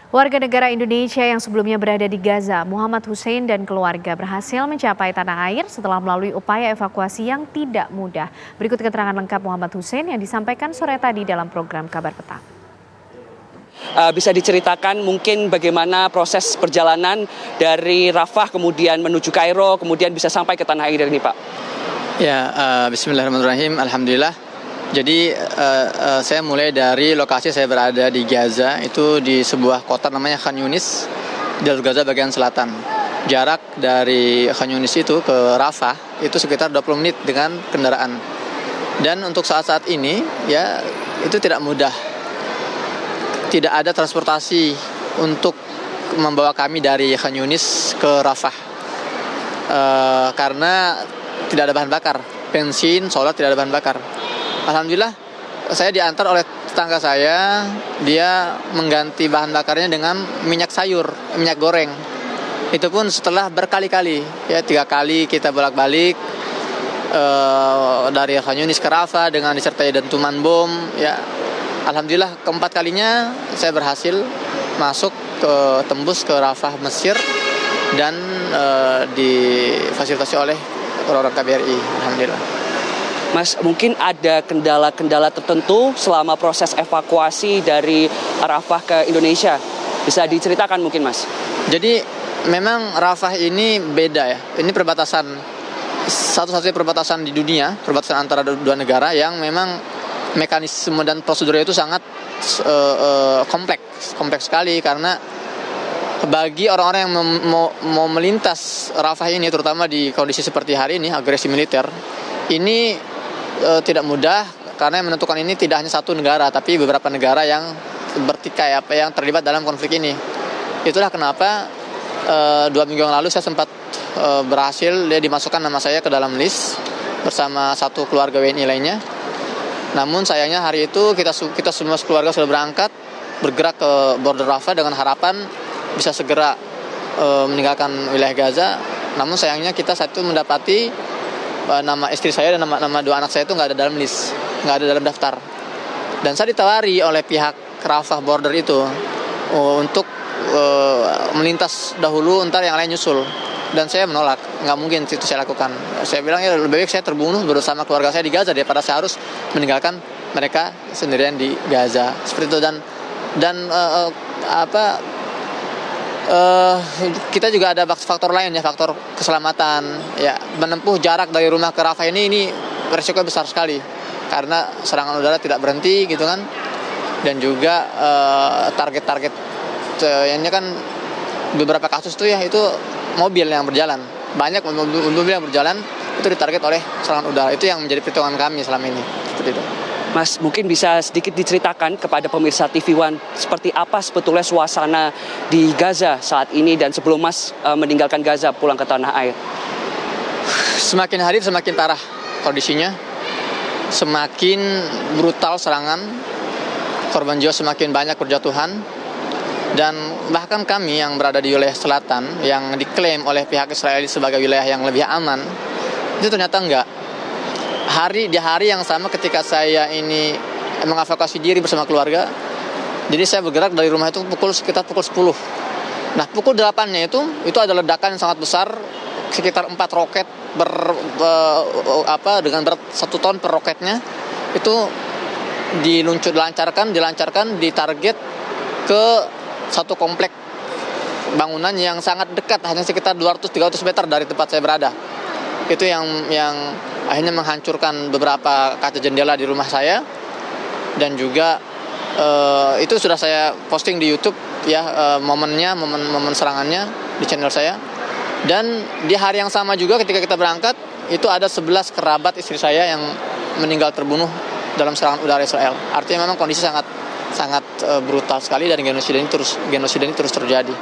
Warga negara Indonesia yang sebelumnya berada di Gaza, Muhammad Hussein dan keluarga berhasil mencapai tanah air setelah melalui upaya evakuasi yang tidak mudah. Berikut keterangan lengkap Muhammad Hussein yang disampaikan sore tadi dalam program Kabar Petang. Bisa diceritakan mungkin bagaimana proses perjalanan dari Rafah kemudian menuju Kairo, kemudian bisa sampai ke tanah air ini, Pak? Ya, bismillahirrahmanirrahim, alhamdulillah. Jadi saya mulai dari lokasi saya berada di Gaza, itu di sebuah kota namanya Khan Yunis, jalur Gaza bagian selatan. Jarak dari Khan Yunis itu ke Rafah itu sekitar 20 menit dengan kendaraan. Dan untuk saat-saat ini ya itu tidak mudah. Tidak ada transportasi untuk membawa kami dari Khan Yunis ke Rafah. Karena tidak ada bahan bakar, bensin, solar tidak ada bahan bakar. Alhamdulillah saya diantar oleh tetangga saya, dia mengganti bahan bakarnya dengan minyak sayur, minyak goreng. Itu pun setelah berkali-kali, ya 3 kali kita bolak-balik dari Khan Yunis ke Rafah dengan disertai dentuman bom. Ya, alhamdulillah keempat kalinya saya berhasil masuk tembus ke Rafah Mesir dan difasilitasi oleh orang-orang KBRI. Alhamdulillah. Mas, mungkin ada kendala-kendala tertentu selama proses evakuasi dari Rafah ke Indonesia. Bisa diceritakan mungkin, Mas? Jadi memang Rafah ini beda ya. Ini perbatasan, satu-satunya perbatasan di dunia, perbatasan antara dua negara yang memang mekanisme dan prosedurnya itu sangat kompleks sekali. Karena bagi orang-orang yang mau melintas Rafah ini, terutama di kondisi seperti hari ini, agresi militer, ini tidak mudah karena yang menentukan ini tidak hanya satu negara tapi beberapa negara yang bertikai yang terlibat dalam konflik ini. Itulah kenapa 2 minggu yang lalu saya sempat berhasil dia dimasukkan nama saya ke dalam list bersama satu keluarga WNI lainnya. Namun sayangnya hari itu kita semua keluarga sudah berangkat bergerak ke border Rafah dengan harapan bisa segera meninggalkan wilayah Gaza. Namun sayangnya kita saat itu mendapati nama istri saya dan nama 2 anak saya itu nggak ada dalam list, nggak ada dalam daftar. Dan saya ditawari oleh pihak Rafah border itu untuk melintas dahulu, ntar yang lain nyusul. Dan saya menolak, nggak mungkin itu saya lakukan. Saya bilang ya lebih baik saya terbunuh bersama keluarga saya di Gaza daripada saya harus meninggalkan mereka sendirian di Gaza. Seperti itu kita juga ada faktor lain ya, faktor keselamatan ya. Menempuh jarak dari rumah ke Rafah ini resiko besar sekali karena serangan udara tidak berhenti gitu kan, dan juga target-target ini kan beberapa kasus tuh ya itu mobil yang berjalan, banyak mobil yang berjalan itu ditarget oleh serangan udara. Itu yang menjadi perhitungan kami selama ini seperti itu. Mas, mungkin bisa sedikit diceritakan kepada pemirsa TV One seperti apa sebetulnya suasana di Gaza saat ini dan sebelum Mas meninggalkan Gaza pulang ke tanah air? Semakin hari semakin parah kondisinya, semakin brutal serangan, korban jiwa semakin banyak berjatuhan, dan bahkan kami yang berada di wilayah selatan yang diklaim oleh pihak Israel sebagai wilayah yang lebih aman, itu ternyata enggak. Di hari yang sama ketika saya ini mengevakuasi diri bersama keluarga, jadi saya bergerak dari rumah itu sekitar pukul 10. Nah, pukul 8-nya itu ada ledakan yang sangat besar, sekitar 4 roket dengan berat 1 ton per roketnya, itu dilancarkan di target ke satu komplek bangunan yang sangat dekat, hanya sekitar 200-300 meter dari tempat saya berada. Itu yang akhirnya menghancurkan beberapa kaca jendela di rumah saya, dan juga itu sudah saya posting di YouTube ya, momen serangannya di channel saya. Dan di hari yang sama juga ketika kita berangkat itu ada 11 kerabat istri saya yang meninggal terbunuh dalam serangan udara Israel. Artinya memang kondisi sangat brutal sekali dan genosida ini terus terjadi.